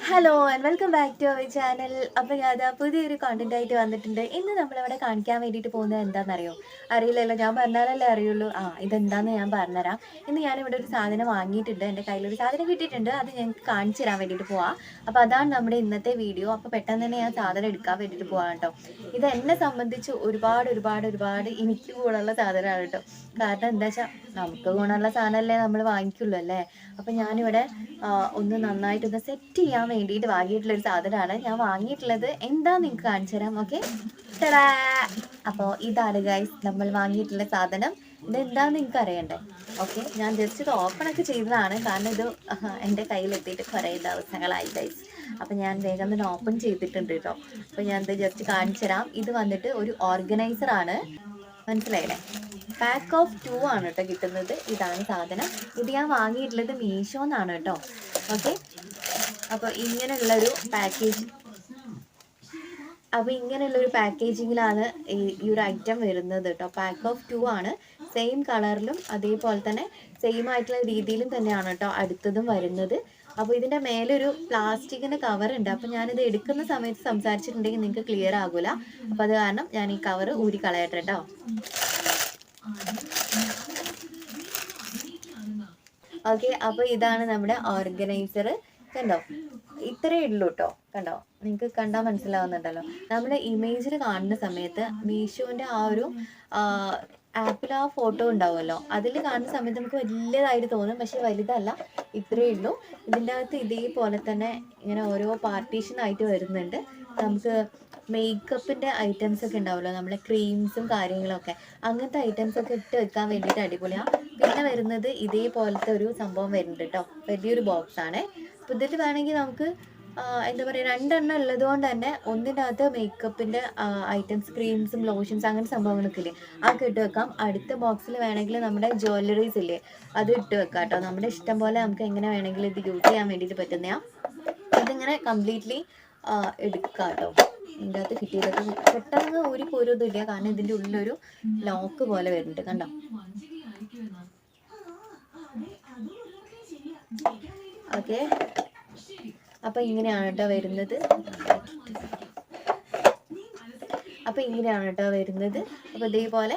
Hello and welcome back to our channel. അപ്പോൾ ഞാൻ പുതിയൊരു കോണ്ടന്റ് ആയിട്ട് വന്നിട്ടുണ്ട്. ഇന്ന് നമ്മളിവിടെ കാണിക്കാൻ വേണ്ടിയിട്ട് പോകുന്നത് എന്താണെന്നറിയോ? അറിയില്ലല്ലോ, ഞാൻ പറഞ്ഞാലല്ലേ അറിയുള്ളൂ. ഇതെന്താന്ന് ഞാൻ പറഞ്ഞുതരാം. ഇന്ന് ഞാനിവിടെ ഒരു സാധനം വാങ്ങിയിട്ടുണ്ട്, എൻ്റെ കയ്യിലൊരു സാധനം കിട്ടിയിട്ടുണ്ട്. അത് ഞങ്ങൾക്ക് കാണിച്ചു തരാൻ വേണ്ടിയിട്ട് പോവാം. അപ്പോൾ അതാണ് നമ്മുടെ ഇന്നത്തെ വീഡിയോ. അപ്പോൾ പെട്ടെന്ന് തന്നെ ഞാൻ സാധനം എടുക്കാൻ വേണ്ടിയിട്ട് പോവാം കേട്ടോ. ഇത് എന്നെ സംബന്ധിച്ച് ഒരുപാട് എനിക്ക് ഗുണമുള്ള സാധനമാണ് കേട്ടോ. കാരണം എന്താ വെച്ചാൽ നമുക്ക് ഗുണമുള്ള സാധനമല്ലേ നമ്മൾ വാങ്ങിക്കുള്ളൂ അല്ലേ. അപ്പം ഞാനിവിടെ ഒന്ന് നന്നായിട്ടൊന്ന് സെറ്റ് ചെയ്യാൻ വേണ്ടിയിട്ട് വാങ്ങിയിട്ടുള്ളൊരു സാധനമാണ്. ഞാൻ വാങ്ങിയിട്ടുള്ളത് എന്താ നിങ്ങൾക്ക് കാണിച്ചു തരാം. ഓക്കെ, അപ്പോൾ ഇതാണ് ഗൈസ് നമ്മൾ വാങ്ങിയിട്ടുള്ള സാധനം. ഇതെന്താന്ന് നിങ്ങൾക്ക് അറിയണ്ടേ? ഓക്കെ, ഞാൻ ജസ്റ്റ് ഇത് ഓപ്പണൊക്കെ ചെയ്തതാണ്, കാരണം ഇത് എൻ്റെ കയ്യിലെത്തിയിട്ട് കുറേ ദിവസങ്ങളായി ഗൈസ്. അപ്പം ഞാൻ വേഗം തന്നെ ഓപ്പൺ ചെയ്തിട്ടുണ്ട് കേട്ടോ. അപ്പോൾ ഞാൻ ഇത് ജസ്റ്റ് കാണിച്ചു തരാം. ഇത് വന്നിട്ട് ഒരു ഓർഗനൈസറാണ്, മനസ്സിലായില്ലേ? പാക്ക് ഓഫ് 2 ആണ് കേട്ടോ കിട്ടുന്നത്. ഇതാണ് സാധനം. ഇത് ഞാൻ വാങ്ങിയിട്ടുള്ളത് മീഷോന്നാണ് കേട്ടോ. ഓക്കെ, അപ്പോൾ ഇങ്ങനെയുള്ളൊരു പാക്കേജിങ്ങിലാണ് ഈ ഒരു ഐറ്റം വരുന്നത് കേട്ടോ. പാക്ക് ഓഫ് 2 ആണ്. സെയിം കളറിലും അതേപോലെ തന്നെ സെയിം ആയിട്ടുള്ള രീതിയിലും തന്നെയാണ് കേട്ടോ അടുത്തതും വരുന്നത്. അപ്പോൾ ഇതിൻ്റെ മേലൊരു പ്ലാസ്റ്റിക്കിൻ്റെ കവർ ഉണ്ട്. അപ്പോൾ ഞാനിത് എടുക്കുന്ന സമയത്ത് സംസാരിച്ചിട്ടുണ്ടെങ്കിൽ നിങ്ങൾക്ക് ക്ലിയർ ആകില്ല. അപ്പോൾ അത് കാരണം ഞാൻ ഈ കവർ ഊരി കളയട്ടെ കേട്ടോ. ഓക്കെ, അപ്പോൾ ഇതാണ് നമ്മുടെ ഓർഗനൈസർ. കണ്ടോ, ഇത്രയേ ഉള്ളൂ കേട്ടോ. കണ്ടോ, നിങ്ങൾക്ക് കണ്ടാൽ മനസ്സിലാവുന്നുണ്ടല്ലോ. നമ്മുടെ ഇമേജിൽ കാണുന്ന സമയത്ത് മീഷോൻ്റെ ആ ഒരു ആപ്പിൽ ആ ഫോട്ടോ ഉണ്ടാവുമല്ലോ, അതിൽ കാണുന്ന സമയത്ത് നമുക്ക് വലിയതായിട്ട് തോന്നും, പക്ഷെ വലുതല്ല, ഇത്രയേ ഉള്ളൂ. ഇതിൻ്റെ അകത്ത് ഇതേപോലെ തന്നെ ഇങ്ങനെ ഓരോ പാർട്ടീഷനായിട്ട് വരുന്നുണ്ട്. നമുക്ക് മേക്കപ്പിൻ്റെ ഐറ്റംസ് ഒക്കെ ഉണ്ടാവുമല്ലോ, നമ്മുടെ ക്രീംസും കാര്യങ്ങളൊക്കെ, അങ്ങനത്തെ ഐറ്റംസ് ഒക്കെ ഇട്ട് വെക്കാൻ വേണ്ടിയിട്ട് അടിപൊളിയാണ്. പിന്നെ വരുന്നത് ഇതേപോലത്തെ ഒരു സംഭവം വരുന്നുണ്ട് കേട്ടോ. വലിയൊരു ബോക്സാണ്. അപ്പോൾ ഇതിൽ വേണമെങ്കിൽ നമുക്ക് എന്താ പറയുക, 2 എണ്ണം ഉള്ളത് കൊണ്ട് തന്നെ ഒന്നിനകത്ത് മേക്കപ്പിൻ്റെ ഐറ്റംസ്, ക്രീംസും ലോഷൻസ് അങ്ങനെ സംഭവങ്ങളൊക്കെ ഇല്ലേ, അതൊക്കെ ഇട്ട് വെക്കാം. അടുത്ത ബോക്സിൽ വേണമെങ്കിൽ നമ്മുടെ ജ്വല്ലറീസ് ഇല്ലേ, അത് ഇട്ട് വെക്കാം കേട്ടോ. നമ്മുടെ ഇഷ്ടം പോലെ നമുക്ക് എങ്ങനെ വേണമെങ്കിലും ഇത് യൂസ് ചെയ്യാൻ വേണ്ടിയിട്ട് പറ്റുന്നതാണ്. ഇതിങ്ങനെ കംപ്ലീറ്റ്ലി എടുക്കാം കേട്ടോ. ഇതിൻ്റെ അകത്ത് കിട്ടിയതൊക്കെ പെട്ടെന്ന് ഊരി പോരൊന്നുമില്ല, കാരണം ഇതിൻ്റെ ഉള്ളിലൊരു ലോക്ക് പോലെ വരുന്നുണ്ട്, കണ്ടോ. ഓക്കെ, അപ്പം ഇങ്ങനെയാണ് കേട്ടോ വരുന്നത്. അപ്പോൾ ഇതേപോലെ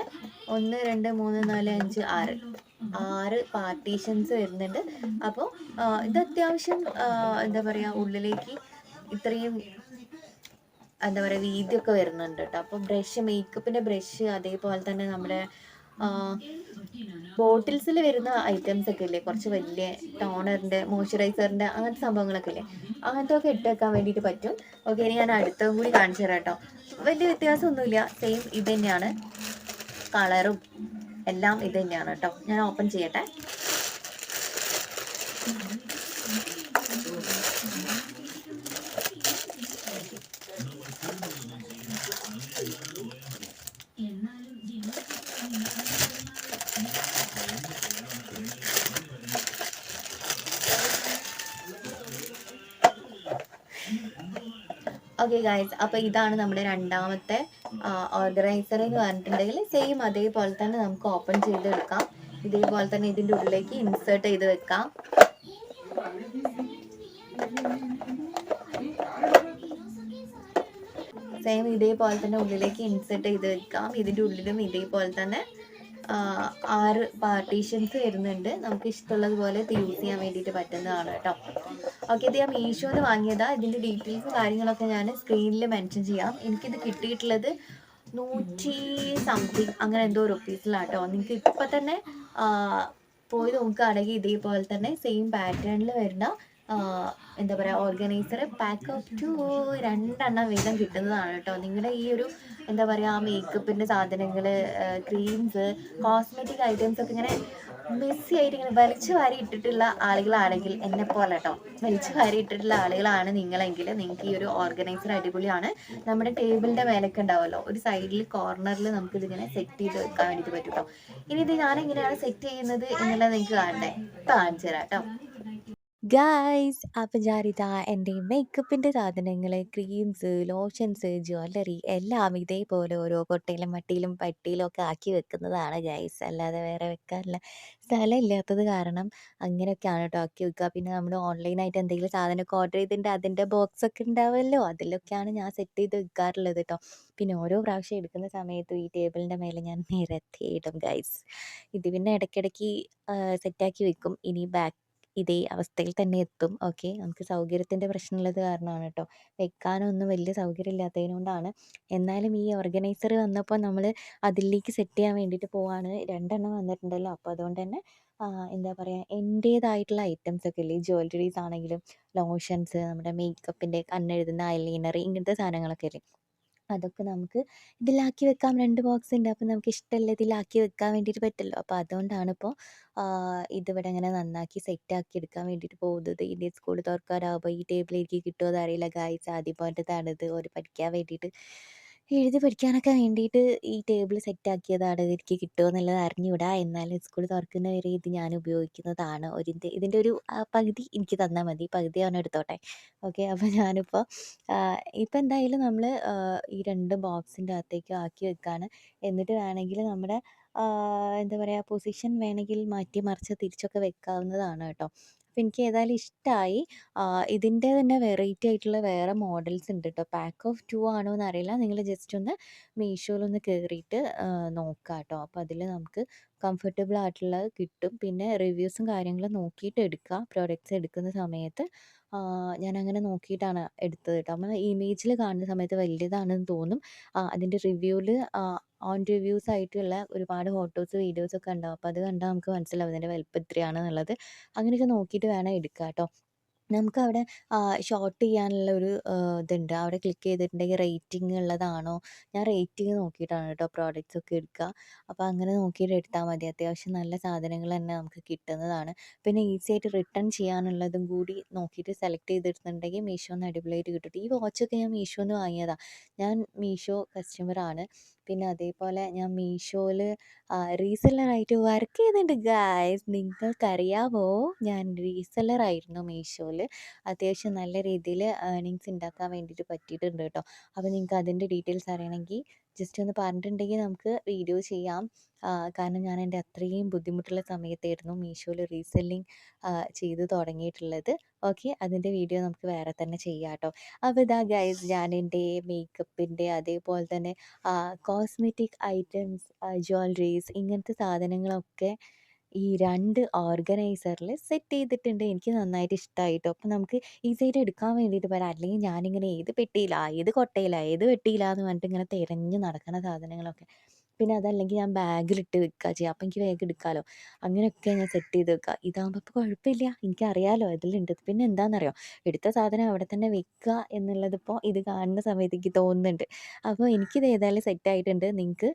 1 2 3 4 5 6 പാർട്ടീഷൻസ് വരുന്നുണ്ട്. അപ്പോൾ ഇത് അത്യാവശ്യം എന്താ പറയുക, ഉള്ളിലേക്ക് ഇത്രയും എന്താ പറയുക വീതിയൊക്കെ വരുന്നുണ്ട് കേട്ടോ. അപ്പോൾ മേക്കപ്പിൻ്റെ ബ്രഷ്, അതേപോലെ തന്നെ നമ്മുടെ ബോട്ടിൽസിൽ വരുന്ന ഐറ്റംസ് ഒക്കെ ഇല്ലേ, കുറച്ച് വലിയ ടോണറിൻ്റെ, മോയ്സ്ചറൈസറിൻ്റെ അങ്ങനത്തെ സംഭവങ്ങളൊക്കെ ഇല്ലേ, അങ്ങനത്തെ ഒക്കെ ഇട്ട് വെക്കാൻ വേണ്ടിയിട്ട് പറ്റും. ഓക്കെ, ഇനി ഞാൻ അടുത്തതും കൂടി കാണിച്ചു തരാം കേട്ടോ. വലിയ വ്യത്യാസമൊന്നുമില്ല, സെയിം ഇത് തന്നെയാണ്, കളറും എല്ലാം ഇത് തന്നെയാണ് കേട്ടോ. ഞാൻ ഓപ്പൺ ചെയ്യട്ടെ. ഓക്കെ ഗൈസ്, അപ്പോൾ ഇതാണ് നമ്മുടെ രണ്ടാമത്തെ ഓർഗനൈസർ എന്ന് പറഞ്ഞിട്ടുണ്ടെങ്കിൽ സെയിം അതേപോലെ തന്നെ നമുക്ക് ഓപ്പൺ ചെയ്തെടുക്കാം. ഇതേപോലെ തന്നെ ഇതിൻ്റെ ഉള്ളിലേക്ക് ഇൻസേർട്ട് ചെയ്ത് വെക്കാം. സെയിം ഇതേപോലെ തന്നെ ഉള്ളിലേക്ക് ഇൻസേർട്ട് ചെയ്ത് വെക്കാം. ഇതിൻ്റെ ഉള്ളിലും ഇതേപോലെ തന്നെ 6 പാർട്ടീഷൻസ് വരുന്നുണ്ട്. നമുക്ക് ഇഷ്ടമുള്ളതുപോലെ ഇത് യൂസ് ചെയ്യാൻ വേണ്ടിയിട്ട് പറ്റുന്നതാണ് കേട്ടോ. ഓക്കെ, ഇത് ഞാൻ മീഷോന്ന് വാങ്ങിയതാണ്. ഇതിൻ്റെ ഡീറ്റെയിൽസും കാര്യങ്ങളൊക്കെ ഞാൻ സ്ക്രീനിൽ മെൻഷൻ ചെയ്യാം. എനിക്കിത് കിട്ടിയിട്ടുള്ളത് 100 സംതിങ് അങ്ങനെ എന്തോ റുപ്പീസിലാണ് കേട്ടോ. നിങ്ങൾക്ക് ഇപ്പം തന്നെ പോയി നോക്കുകയാണെങ്കിൽ ഇതേപോലെ തന്നെ സെയിം പാറ്റേണിൽ വരുന്ന എന്താ പറയുക, ഓർഗനൈസർ പാക്ക് ഓഫ് 2 2 എണ്ണം വീതം കിട്ടുന്നതാണ് കേട്ടോ. നിങ്ങളുടെ ഈ ഒരു എന്താ പറയുക, മേക്കപ്പിൻ്റെ സാധനങ്ങൾ, ക്രീംസ്, കോസ്മെറ്റിക് ഐറ്റംസ് ഒക്കെ ഇങ്ങനെ മെസ്സി ആയിട്ട് ഇങ്ങനെ വലിച്ചു വാരി ഇട്ടിട്ടുള്ള ആളുകളാണെങ്കിൽ, എന്നെപ്പോലെ കേട്ടോ, വലിച്ചു വാരി ഇട്ടിട്ടുള്ള ആളുകളാണ് നിങ്ങളെങ്കിൽ നിങ്ങൾക്ക് ഈ ഒരു ഓർഗനൈസർ അടിപൊളിയാണ്. നമ്മുടെ ടേബിളിൻ്റെ മേലൊക്കെ ഉണ്ടാവുമല്ലോ, ഒരു സൈഡിൽ കോർണറിൽ നമുക്കിതിങ്ങനെ സെറ്റ് ചെയ്ത് വെക്കാൻ വേണ്ടിയിട്ട് പറ്റും കേട്ടോ. ഇനി ഇത് ഞാനെങ്ങനെയാണ് സെറ്റ് ചെയ്യുന്നത് എന്നുള്ളത് നിങ്ങൾക്ക് കാണണ്ടേ? കാണിച്ചു തരാം കേട്ടോ. ഗായ്സ് അപ്പം ഞാനിതാ എൻ്റെ മേക്കപ്പിൻ്റെ സാധനങ്ങൾ, ക്രീംസ്, ലോഷൻസ്, ജ്വല്ലറി എല്ലാം ഇതേപോലെ ഓരോ കൊട്ടയിലും മട്ടിയിലും പട്ടിയിലും ഒക്കെ ആക്കി വെക്കുന്നതാണ് ഗായ്സ്. അല്ലാതെ വേറെ വെക്കാനുള്ള സ്ഥലമില്ലാത്തത് കാരണം അങ്ങനെയൊക്കെയാണ് കേട്ടോ ആക്കി വെക്കുക. പിന്നെ നമ്മൾ ഓൺലൈനായിട്ട് എന്തെങ്കിലും സാധനമൊക്കെ ഓർഡർ ചെയ്തിട്ടുണ്ട്, അതിൻ്റെ ബോക്സൊക്കെ ഉണ്ടാവുമല്ലോ, അതിലൊക്കെയാണ് ഞാൻ സെറ്റ് ചെയ്ത് വെക്കാറുള്ളത് കേട്ടോ. പിന്നെ ഓരോ പ്രാവശ്യം എടുക്കുന്ന സമയത്തും ഈ ടേബിളിൻ്റെ മേലെ ഞാൻ നിരത്തിയിടും ഗായ്സ്. ഇത് പിന്നെ ഇടയ്ക്കിടയ്ക്ക് സെറ്റാക്കി വെക്കും. ഇനി ഇതേ അവസ്ഥയിൽ തന്നെ എത്തും. ഓക്കെ. നമുക്ക് സൗകര്യത്തിൻ്റെ പ്രശ്നമുള്ളത് കാരണമാണ് കേട്ടോ. വെക്കാനൊന്നും വലിയ സൗകര്യം ഇല്ലാത്തതിന് കൊണ്ടാണ്. എന്നാലും ഈ ഓർഗനൈസർ വന്നപ്പോൾ നമ്മൾ അതിലേക്ക് സെറ്റ് ചെയ്യാൻ വേണ്ടിയിട്ട് പോവാണ്. 2 എണ്ണം വന്നിട്ടുണ്ടല്ലോ. അപ്പോൾ അതുകൊണ്ട് തന്നെ എന്താ പറയുക, എൻ്റേതായിട്ടുള്ള ഐറ്റംസൊക്കെ ഇല്ലേ, ജ്വല്ലറീസ് ആണെങ്കിലും ലോഷൻസ്, നമ്മുടെ മേക്കപ്പിൻ്റെ കണ്ണെഴുതുന്ന ഐലൈനർ, ഇങ്ങനത്തെ സാധനങ്ങളൊക്കെ ഇല്ലേ, അതൊക്കെ നമുക്ക് ഇതിലാക്കി വെക്കാം. 2 ബോക്സ് ഉണ്ട്. അപ്പോൾ നമുക്ക് ഇഷ്ടമുള്ളതിലാക്കി വെക്കാൻ വേണ്ടിയിട്ട് പറ്റുമല്ലോ. അപ്പോൾ അതുകൊണ്ടാണിപ്പോൾ ഇതിവിടെ ഇങ്ങനെ നന്നാക്കി സെറ്റാക്കി എടുക്കാൻ വേണ്ടിയിട്ട് പോകുന്നത്. ഇനി സ്കൂൾ തുറക്കാറാകുമ്പോൾ ഈ ടേബിൾ എനിക്ക് കിട്ടുമോ എന്നറിയില്ല ഗായ്സ്. ആദ്യം പോയിട്ടതാണിത്. ഓര് പഠിക്കാൻ വേണ്ടിയിട്ട് എഴുതി പഠിക്കാനൊക്കെ വേണ്ടിയിട്ട് ഈ ടേബിൾ സെറ്റാക്കിയതാണ്. ഇത് എനിക്ക് കിട്ടുമോ എന്നുള്ളത് അറിഞ്ഞുകൂടാ. എന്നാലും സ്കൂൾ തുറക്കുന്ന വരെ ഇത് ഞാൻ ഉപയോഗിക്കുന്നതാണ്. ഇതിൻ്റെ ഒരു പകുതി എനിക്ക് തന്നാൽ മതി. പകുതി അവൻ എടുത്തോട്ടെ. ഓക്കെ. അപ്പോൾ ഞാനിപ്പോൾ ഇപ്പം എന്തായാലും നമ്മൾ ഈ 2 ബോക്സിൻ്റെ അകത്തേക്ക് ആക്കി വെക്കുകയാണ്. എന്നിട്ട് വേണമെങ്കിൽ നമ്മുടെ എന്താ പറയുക, പൊസിഷൻ വേണമെങ്കിൽ മാറ്റി മറിച്ച് തിരിച്ചൊക്കെ വെക്കാവുന്നതാണ് കേട്ടോ. അപ്പോൾ എനിക്ക് ഏതായാലും ഇഷ്ടമായി. ഇതിൻ്റെ തന്നെ വെറൈറ്റി ആയിട്ടുള്ള വേറെ മോഡൽസ് ഉണ്ട് കേട്ടോ. പാക്ക് ഓഫ് 2 ആണോ എന്നറിയില്ല. നിങ്ങൾ ജസ്റ്റ് ഒന്ന് മീഷോയിലൊന്ന് കയറിയിട്ട് നോക്കുക കേട്ടോ. അപ്പോൾ അതിൽ നമുക്ക് കംഫർട്ടബിൾ ആയിട്ടുള്ളത് കിട്ടും. പിന്നെ റിവ്യൂസും കാര്യങ്ങളും നോക്കിയിട്ട് എടുക്കുക പ്രോഡക്റ്റ്സ് എടുക്കുന്ന സമയത്ത്. ഞാനങ്ങനെ നോക്കിയിട്ടാണ് എടുത്തത് കേട്ടോ. നമ്മൾ ഇമേജിൽ കാണുന്ന സമയത്ത് വലിയതാണെന്ന് തോന്നും. അതിൻ്റെ റിവ്യൂവിൽ ഓൺ റിവ്യൂസ് ആയിട്ടുള്ള ഒരുപാട് ഫോട്ടോസ്, വീഡിയോസൊക്കെ ഉണ്ടാവും. അപ്പോൾ അത് കണ്ടാൽ നമുക്ക് മനസ്സിലാവും ഇതിൻ്റെ വലിപ്പം എത്രയാണെന്നുള്ളത്. അങ്ങനെയൊക്കെ നോക്കിയിട്ട് വേണം എടുക്കുക കേട്ടോ. നമുക്കവിടെ ഷോർട്ട് ചെയ്യാനുള്ള ഒരു ഇതുണ്ട്. അവിടെ ക്ലിക്ക് ചെയ്തിട്ടുണ്ടെങ്കിൽ റേറ്റിംഗ് ഉള്ളതാണോ, ഞാൻ റേറ്റിംഗ് നോക്കിയിട്ടാണ് കേട്ടോ പ്രോഡക്റ്റ്സ് ഒക്കെ എടുക്കുക. അപ്പോൾ അങ്ങനെ നോക്കിയിട്ട് എടുത്താൽ മതി. അത്യാവശ്യം നല്ല സാധനങ്ങൾ തന്നെ നമുക്ക് കിട്ടുന്നതാണ്. പിന്നെ ഈസി ആയിട്ട് റിട്ടേൺ ചെയ്യാനുള്ളതും കൂടി നോക്കിയിട്ട് സെലക്ട് ചെയ്തിട്ടുണ്ടെങ്കിൽ മീഷോന്ന് അടിപൊളിയായിട്ട് കിട്ടും. ഈ വാച്ചൊക്കെ ഞാൻ മീഷോന്ന് വാങ്ങിയതാണ്. ഞാൻ മീഷോ കസ്റ്റമറാണ്. പിന്നെ അതേപോലെ ഞാൻ മീഷോയിൽ റീസെല്ലറായിട്ട് വർക്ക് ചെയ്യുന്നുണ്ട് ഗായ്സ്. നിങ്ങൾക്കറിയാമോ, ഞാൻ റീസെല്ലറായിരുന്നു മീഷോയിൽ. അത്യാവശ്യം നല്ല രീതിയിൽ ഏർണിങ്സ് ഉണ്ടാക്കാൻ വേണ്ടിയിട്ട് പറ്റിയിട്ടുണ്ട് കേട്ടോ. അപ്പോൾ നിങ്ങൾക്ക് അതിൻ്റെ ഡീറ്റെയിൽസ് അറിയണമെങ്കിൽ ജസ്റ്റ് ഒന്ന് പറഞ്ഞിട്ടുണ്ടെങ്കിൽ നമുക്ക് വീഡിയോ ചെയ്യാം. കാരണം ഞാൻ എൻ്റെ അത്രയും ബുദ്ധിമുട്ടുള്ള സമയത്തായിരുന്നു മീഷോയിൽ റീസെല്ലിങ് ചെയ്ത് തുടങ്ങിയിട്ടുള്ളത്. ഓക്കെ. അതിൻ്റെ വീഡിയോ നമുക്ക് വേറെ തന്നെ ചെയ്യാം കേട്ടോ. അപ്പോൾ ഇതാ ഗൈസ്, ഞാൻ എൻ്റെ മേക്കപ്പിൻ്റെ അതേപോലെ തന്നെ കോസ്മെറ്റിക് ഐറ്റംസ്, ജ്വല്ലറീസ്, ഇങ്ങനത്തെ സാധനങ്ങളൊക്കെ ഈ 2 ഓർഗനൈസറിൽ സെറ്റ് ചെയ്തിട്ടുണ്ട്. എനിക്ക് നന്നായിട്ട് ഇഷ്ടമായി ട്ടോ. അപ്പോൾ നമുക്ക് ഈസിയായിട്ട് എടുക്കാൻ വേണ്ടിയിട്ട് പറ്റും. അല്ലെങ്കിൽ ഞാനിങ്ങനെ ഏത് പെട്ടിയിലാ, ഏത് കൊട്ടയിലാ, ഏത് പെട്ടിയിലാ എന്ന് പറഞ്ഞിട്ട് ഇങ്ങനെ തിരഞ്ഞ് നടക്കണ സാധനങ്ങളൊക്കെ. പിന്നെ അതല്ലെങ്കിൽ ഞാൻ ബാഗിലിട്ട് വെക്കുക ചെയ്യുക. അപ്പോൾ എനിക്ക് വേഗം എടുക്കാമല്ലോ. അങ്ങനെയൊക്കെ ഞാൻ സെറ്റ് ചെയ്ത് വെക്കുക. ഇതാകുമ്പോൾ ഇപ്പോൾ കുഴപ്പമില്ല. എനിക്കറിയാമല്ലോ ഇതിലുണ്ട്. പിന്നെ എന്താണെന്നറിയോ, എടുത്ത സാധനം അവിടെ തന്നെ വെക്കുക എന്നുള്ളതിപ്പോൾ ഇത് കാണുന്ന സമയത്ത് എനിക്ക് തോന്നുന്നുണ്ട്. അപ്പോൾ എനിക്കിത് ഏതായാലും സെറ്റായിട്ടുണ്ട്. നിങ്ങൾക്ക്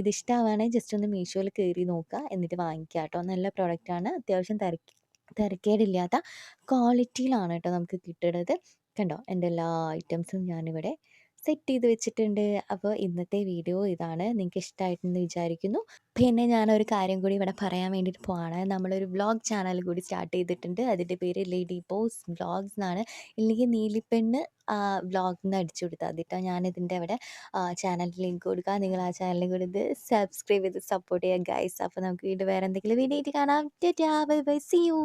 ഇതിഷ്ടമാവുകയാണെങ്കിൽ ജസ്റ്റ് ഒന്ന് മീഷോയിൽ കയറി നോക്കുക, എന്നിട്ട് വാങ്ങിക്കുക കേട്ടോ. നല്ല പ്രൊഡക്റ്റാണ്. അത്യാവശ്യം തരക്കേടില്ലാത്ത ക്വാളിറ്റിയിലാണ് കേട്ടോ നമുക്ക് കിട്ടുന്നത്. കണ്ടോ, എൻ്റെ എല്ലാ ഐറ്റംസും ഞാനിവിടെ സെറ്റ് ചെയ്ത് വെച്ചിട്ടുണ്ട്. അപ്പോൾ ഇന്നത്തെ വീഡിയോ ഇതാണ്. നിങ്ങൾക്ക് ഇഷ്ടമായിട്ടെന്ന് വിചാരിക്കുന്നു. പിന്നെ ഞാനൊരു കാര്യം കൂടി ഇവിടെ പറയാൻ വേണ്ടിയിട്ട് പോവാണ്. നമ്മളൊരു വ്ളോഗ് ചാനൽ കൂടി സ്റ്റാർട്ട് ചെയ്തിട്ടുണ്ട്. അതിൻ്റെ പേര് ലേഡി ബോസ് വ്ളോഗ്സ് എന്നാണ്. ഇല്ലെങ്കിൽ നീലിപ്പെണ്ണ് വ്ളോഗ് എന്ന് അടിച്ചു കൊടുത്താൽ മതി കേട്ടോ. ഞാനിതിൻ്റെ അവിടെ ചാനലിൻ്റെ ലിങ്ക് കൊടുക്കാം. നിങ്ങൾ ആ ചാനലിൽ കൂടി ഇത് സബ്സ്ക്രൈബ് ചെയ്ത് സപ്പോർട്ട് ചെയ്യുക ഗൈസ്. അപ്പോൾ നമുക്ക് വീണ്ടും വേറെ എന്തെങ്കിലും വീഡിയോ ആയിട്ട് കാണാം. Tata, bye bye, see U.